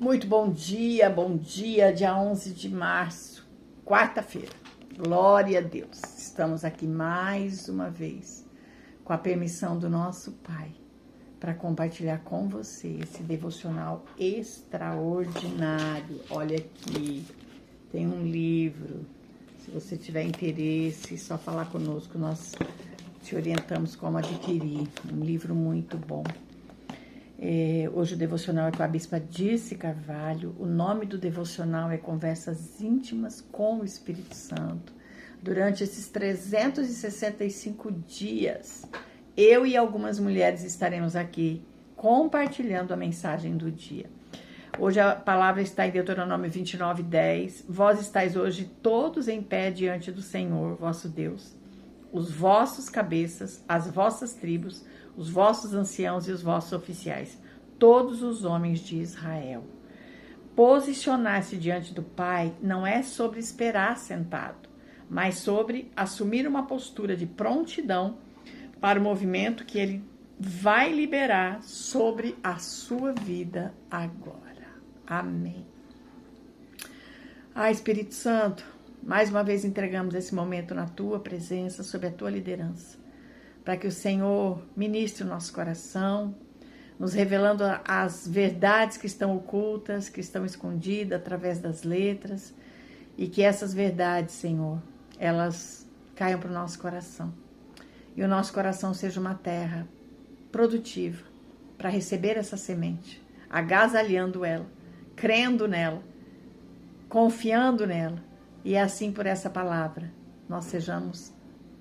Muito bom dia, dia 11 de março, quarta-feira. Glória a Deus. Estamos aqui mais uma vez, com a permissão do nosso Pai, para compartilhar com você esse devocional extraordinário. Olha aqui, tem um livro. Se você tiver interesse, só falar conosco, nós te orientamos como adquirir. Um livro muito bom. Hoje o devocional é com a Bispa Dirce Carvalho. O nome do devocional é Conversas Íntimas com o Espírito Santo. Durante esses 365 dias, eu e algumas mulheres estaremos aqui compartilhando a mensagem do dia. Hoje a palavra está em Deuteronômio 29:10. Vós estáis hoje todos em pé diante do Senhor, vosso Deus, os vossos cabeças, as vossas tribos, os vossos anciãos e os vossos oficiais, todos os homens de Israel. Posicionar-se diante do Pai não é sobre esperar sentado, mas sobre assumir uma postura de prontidão para o movimento que Ele vai liberar sobre a sua vida agora. Amém. Espírito Santo, mais uma vez entregamos esse momento na Tua presença, sob a Tua liderança, para que o Senhor ministre o nosso coração, nos revelando as verdades que estão ocultas, que estão escondidas através das letras, e que essas verdades, Senhor, elas caiam para o nosso coração. E o nosso coração seja uma terra produtiva para receber essa semente, agasalhando ela, crendo nela, confiando nela, e assim por essa palavra nós sejamos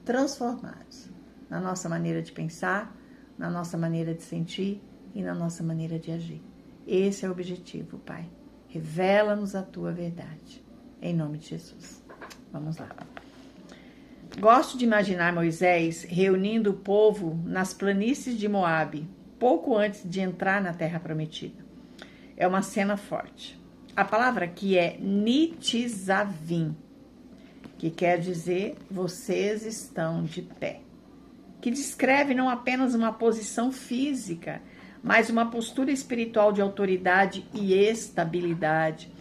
transformados na nossa maneira de pensar, na nossa maneira de sentir e na nossa maneira de agir. Esse é o objetivo, Pai. Revela-nos a Tua verdade. Em nome de Jesus. Vamos lá. Gosto de imaginar Moisés reunindo o povo nas planícies de Moabe, pouco antes de entrar na Terra Prometida. É uma cena forte. A palavra aqui é Nitzavim, que quer dizer vocês estão de pé, que descreve não apenas uma posição física, mas uma postura espiritual de autoridade e estabilidade.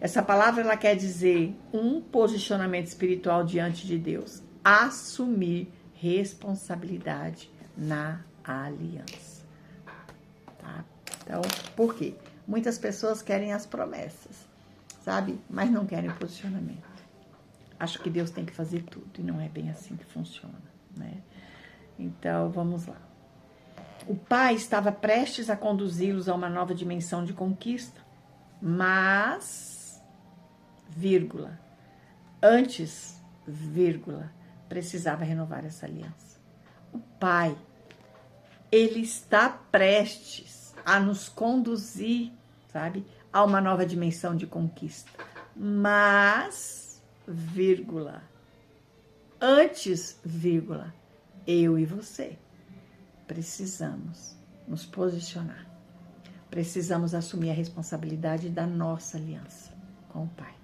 Essa palavra ela quer dizer um posicionamento espiritual diante de Deus, assumir responsabilidade na aliança. Tá? Então, por quê? Muitas pessoas querem as promessas, sabe? Mas não querem o posicionamento. Acho que Deus tem que fazer tudo e não é bem assim que funciona, né? Então, vamos lá. O Pai estava prestes a conduzi-los a uma nova dimensão de conquista, mas, vírgula, antes, vírgula, precisava renovar essa aliança. O Pai, Ele está prestes a nos conduzir, sabe, a uma nova dimensão de conquista, mas, vírgula, antes, vírgula, eu e você precisamos nos posicionar. Precisamos assumir a responsabilidade da nossa aliança com o Pai.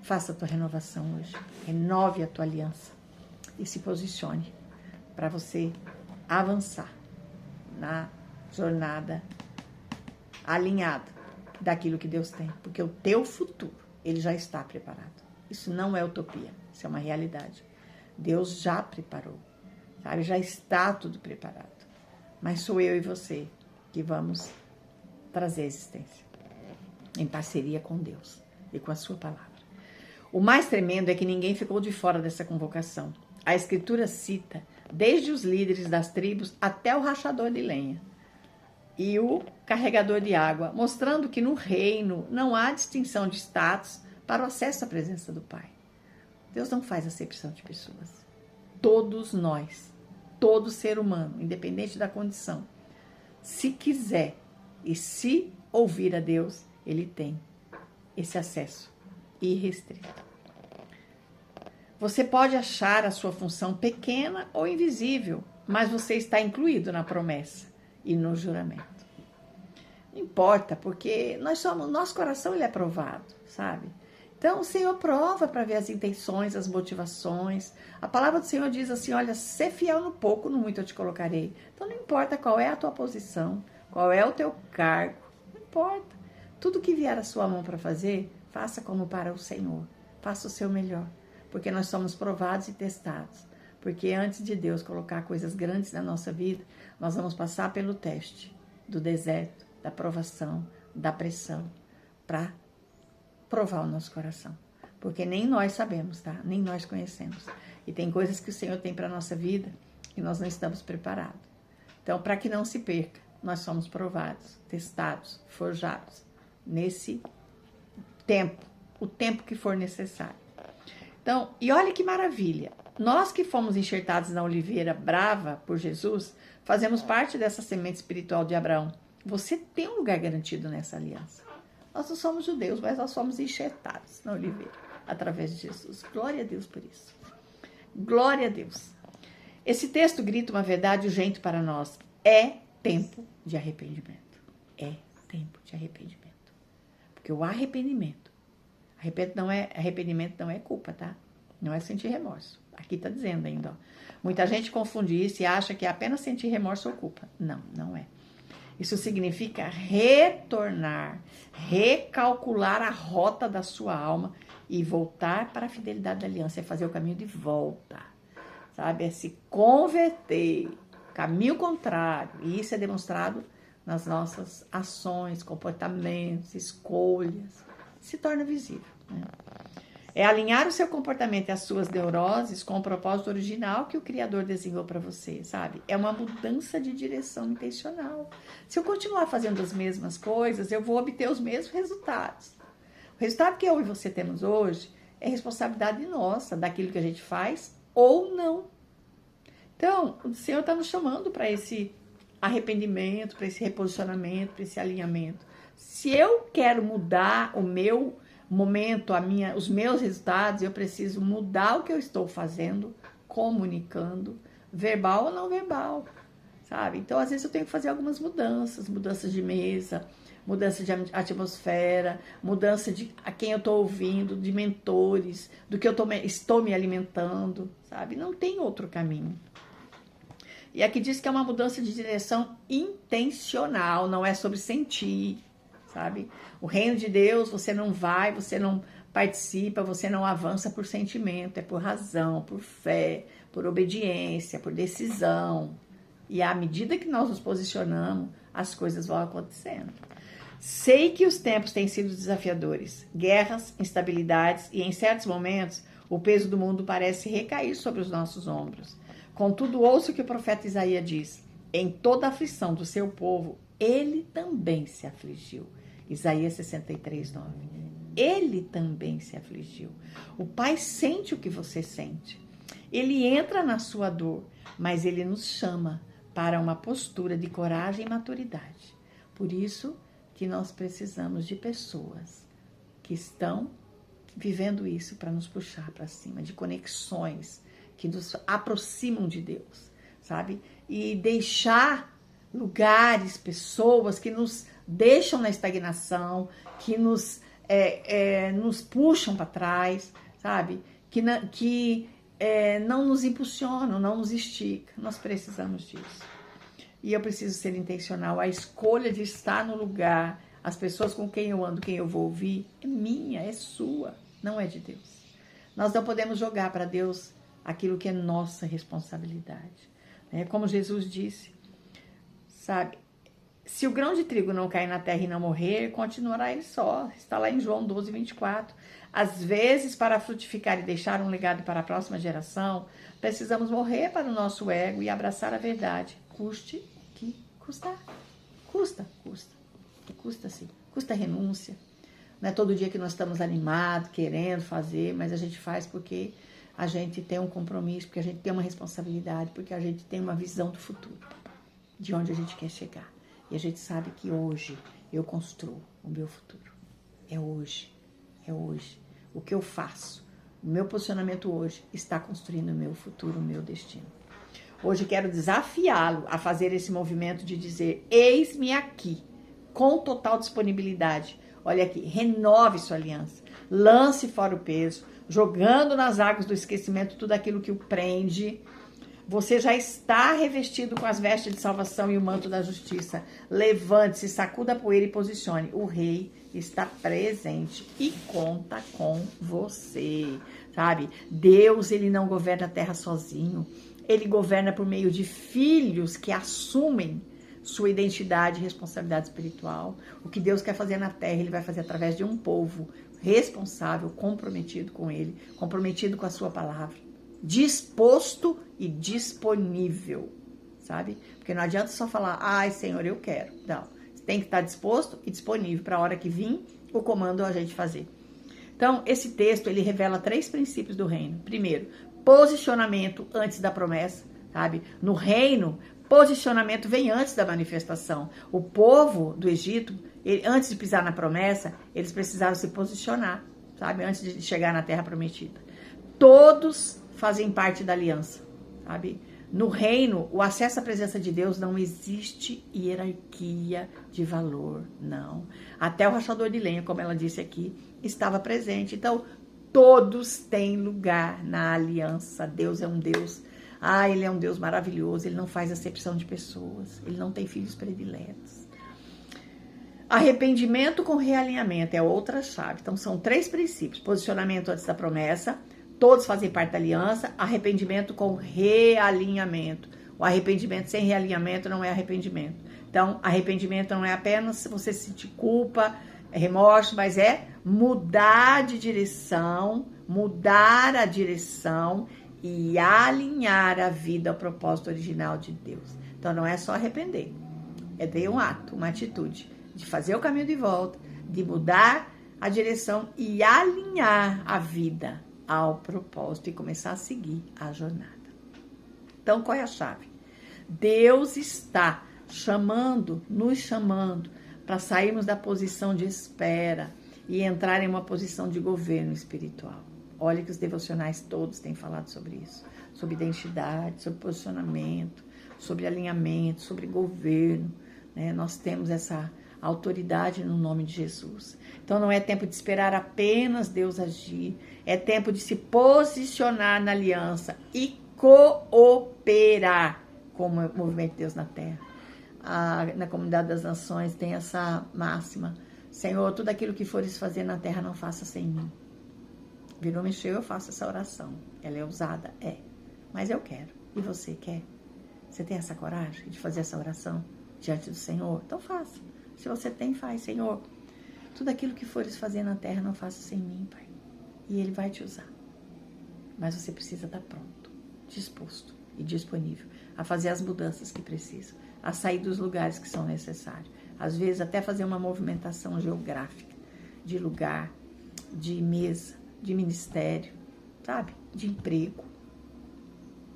Faça a tua renovação hoje. Renove a tua aliança e se posicione para você avançar na jornada alinhada daquilo que Deus tem. Porque o teu futuro, ele já está preparado. Isso não é utopia, isso é uma realidade. Deus já preparou. Sabe? Já está tudo preparado. Mas sou eu e você que vamos trazer a existência em parceria com Deus e com a sua palavra. O mais tremendo é que ninguém ficou de fora dessa convocação. A Escritura cita desde os líderes das tribos até o rachador de lenha e o carregador de água, mostrando que no reino não há distinção de status para o acesso à presença do Pai. Deus não faz acepção de pessoas. Todos nós, todo ser humano, independente da condição, se quiser e se ouvir a Deus, ele tem esse acesso irrestrito. Você pode achar a sua função pequena ou invisível, mas você está incluído na promessa e no juramento. Não importa, porque nosso coração ele é provado, sabe? Então, o Senhor prova para ver as intenções, as motivações. A palavra do Senhor diz assim, olha, ser fiel no pouco, no muito eu te colocarei. Então, não importa qual é a tua posição, qual é o teu cargo, não importa. tudo que vier à sua mão para fazer, faça como para o Senhor. Faça o seu melhor, porque nós somos provados e testados. Porque antes de Deus colocar coisas grandes na nossa vida, nós vamos passar pelo teste do deserto, da provação, da pressão, para provar o nosso coração. Porque nem nós sabemos, tá? Nem nós conhecemos. E tem coisas que o Senhor tem para a nossa vida e nós não estamos preparados. Então, para que não se perca, nós somos provados, testados, forjados nesse tempo, o tempo que for necessário. Então, e olha que maravilha, nós que fomos enxertados na oliveira brava por Jesus, fazemos parte dessa semente espiritual de Abraão. Você tem um lugar garantido nessa aliança. Nós não somos judeus, mas nós somos enxertados na oliveira, através de Jesus. Glória a Deus por isso. Glória a Deus. Esse texto grita uma verdade urgente para nós. É tempo de arrependimento. É tempo de arrependimento. Porque o arrependimento não é culpa, tá? Não é sentir remorso. Aqui está dizendo ainda, ó. Muita gente confunde isso e acha que é apenas sentir remorso ou culpa. Não, não é. Isso significa retornar, recalcular a rota da sua alma e voltar para a fidelidade da aliança. É fazer o caminho de volta, sabe? É se converter, caminho contrário. E isso é demonstrado nas nossas ações, comportamentos, escolhas. Se torna visível, né? É alinhar o seu comportamento e as suas neuroses com o propósito original que o Criador desenhou para você, sabe? É uma mudança de direção intencional. Se eu continuar fazendo as mesmas coisas, eu vou obter os mesmos resultados. O resultado que eu e você temos hoje é responsabilidade nossa, daquilo que a gente faz ou não. Então, o Senhor está nos chamando para esse arrependimento, para esse reposicionamento, para esse alinhamento. Se eu quero mudar o meu momento, os meus resultados, eu preciso mudar o que eu estou fazendo, comunicando, verbal ou não verbal, sabe? Então, às vezes eu tenho que fazer algumas mudanças de mesa, mudança de atmosfera, mudança de a quem eu estou ouvindo, de mentores, do que eu estou me alimentando, sabe? Não tem outro caminho. E aqui diz que é uma mudança de direção intencional, não é sobre sentir, sabe? O reino de Deus, você não participa, você não avança por sentimento, é por razão, por fé, por obediência, por decisão. E à medida que nós nos posicionamos, as coisas vão acontecendo. Sei que os tempos têm sido desafiadores, guerras, instabilidades e em certos momentos o peso do mundo parece recair sobre os nossos ombros. Contudo, ouça o que o profeta Isaías diz: em toda a aflição do seu povo, ele também se afligiu. Isaías 63, 9. Ele também se afligiu. O Pai sente o que você sente. Ele entra na sua dor, mas ele nos chama para uma postura de coragem e maturidade. Por isso que nós precisamos de pessoas que estão vivendo isso para nos puxar para cima, de conexões que nos aproximam de Deus, sabe? E deixar lugares, pessoas que nos deixam na estagnação, que nos puxam para trás, sabe? Que não nos impulsionam, não nos esticam. Nós precisamos disso. E eu preciso ser intencional. A escolha de estar no lugar, as pessoas com quem eu ando, quem eu vou ouvir, é minha, é sua, não é de Deus. Nós não podemos jogar para Deus aquilo que é nossa responsabilidade. Como Jesus disse, sabe? Se o grão de trigo não cair na terra e não morrer, continuará ele só. Está lá em João 12, 24. Às vezes, para frutificar e deixar um legado para a próxima geração, precisamos morrer para o nosso ego e abraçar a verdade. Custe o que custar. Custa sim. Custa renúncia. Não é todo dia que nós estamos animados, querendo fazer, mas a gente faz porque a gente tem um compromisso, porque a gente tem uma responsabilidade, porque a gente tem uma visão do futuro, de onde a gente quer chegar. E a gente sabe que hoje eu construo o meu futuro. É hoje. O que eu faço, o meu posicionamento hoje está construindo o meu futuro, o meu destino. Hoje quero desafiá-lo a fazer esse movimento de dizer: eis-me aqui, com total disponibilidade. Olha aqui, renove sua aliança, lance fora o peso, jogando nas águas do esquecimento tudo aquilo que o prende. Você já está revestido com as vestes de salvação e o manto da justiça. Levante-se, sacuda a poeira e posicione. O rei está presente e conta com você, sabe? Deus, ele não governa a terra sozinho. Ele governa por meio de filhos que assumem sua identidade e responsabilidade espiritual. O que Deus quer fazer na terra, ele vai fazer através de um povo responsável, comprometido com ele, comprometido com a sua palavra, disposto e disponível, sabe? Porque não adianta só falar, ai, Senhor, eu quero. Não, você tem que estar disposto e disponível para a hora que vir o comando a gente fazer. Então, esse texto, ele revela 3 princípios do reino. Primeiro, posicionamento antes da promessa, sabe? No reino, posicionamento vem antes da manifestação. O povo do Egito, antes de pisar na promessa, eles precisaram se posicionar, sabe? Antes de chegar na terra prometida. Todos fazem parte da aliança, sabe? No reino, o acesso à presença de Deus não existe hierarquia de valor, não. Até o rachador de lenha, como ela disse aqui, estava presente. Então, todos têm lugar na aliança. Deus é um Deus, ele é um Deus maravilhoso, ele não faz acepção de pessoas, ele não tem filhos prediletos. Arrependimento com realinhamento é outra chave. Então, são 3 princípios. Posicionamento antes da promessa, todos fazem parte da aliança, arrependimento com realinhamento. O arrependimento sem realinhamento não é arrependimento. Então, arrependimento não é apenas você sentir culpa, remorso, mas é mudar de direção, mudar a direção e alinhar a vida ao propósito original de Deus. Então, não é só arrepender, é ter um ato, uma atitude de fazer o caminho de volta, de mudar a direção e alinhar a vida ao propósito e começar a seguir a jornada. Então, qual é a chave? Deus está nos chamando para sairmos da posição de espera e entrar em uma posição de governo espiritual. Olha que os devocionais todos têm falado sobre isso, sobre identidade, sobre posicionamento, sobre alinhamento, sobre governo, né? Nós temos essa autoridade no nome de Jesus. Então não é tempo de esperar apenas Deus agir, é tempo de se posicionar na aliança e cooperar com o movimento de Deus na terra. Na comunidade das nações tem essa máxima: Senhor, tudo aquilo que fores fazer na terra não faça sem mim. Virou, mexeu, eu faço essa oração. Ela é ousada? É. Mas eu quero. E você quer? Você tem essa coragem de fazer essa oração diante do Senhor? Então faça. Se você tem, faz. Senhor, tudo aquilo que fores fazer na terra não faça sem mim, Pai. E Ele vai te usar. Mas você precisa estar pronto, disposto e disponível a fazer as mudanças que precisam, a sair dos lugares que são necessários. Às vezes até fazer uma movimentação geográfica, de lugar, de mesa, de ministério, sabe? De emprego.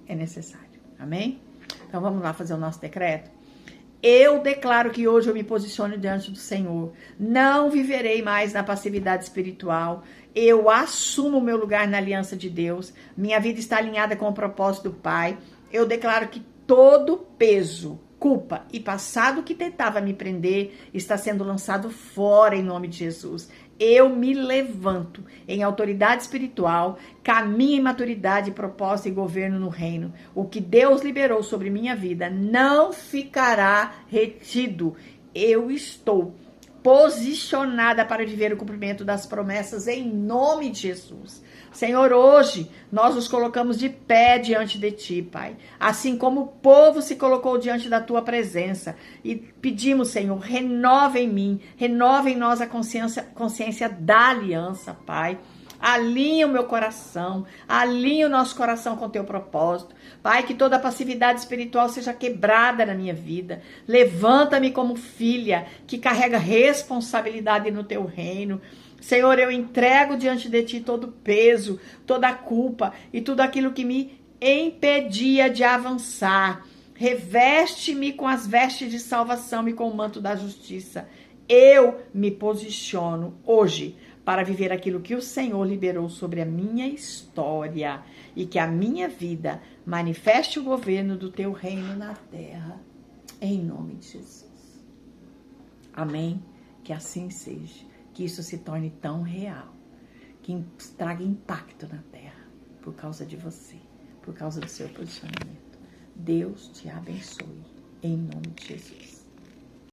É necessário. Amém? Então vamos lá fazer o nosso decreto? Eu declaro que hoje eu me posiciono diante do Senhor. Não viverei mais na passividade espiritual. Eu assumo o meu lugar na aliança de Deus. Minha vida está alinhada com o propósito do Pai. Eu declaro que todo peso, culpa e passado que tentava me prender está sendo lançado fora em nome de Jesus. Eu me levanto em autoridade espiritual, caminho em maturidade, propósito e governo no reino. O que Deus liberou sobre minha vida não ficará retido. Eu estou posicionada para viver o cumprimento das promessas em nome de Jesus. Senhor, hoje nós nos colocamos de pé diante de Ti, Pai. Assim como o povo se colocou diante da Tua presença. E pedimos, Senhor, renova em mim, renova em nós a consciência da aliança, Pai. Alinha o meu coração, alinha o nosso coração com o Teu propósito. Pai, que toda passividade espiritual seja quebrada na minha vida. Levanta-me como filha que carrega responsabilidade no Teu reino. Senhor, eu entrego diante de Ti todo o peso, toda a culpa e tudo aquilo que me impedia de avançar. Reveste-me com as vestes de salvação e com o manto da justiça. Eu me posiciono hoje para viver aquilo que o Senhor liberou sobre a minha história e que a minha vida manifeste o governo do Teu reino na terra, em nome de Jesus. Amém? Que assim seja. Que isso se torne tão real, que traga impacto na terra, por causa de você, por causa do seu posicionamento. Deus te abençoe, em nome de Jesus.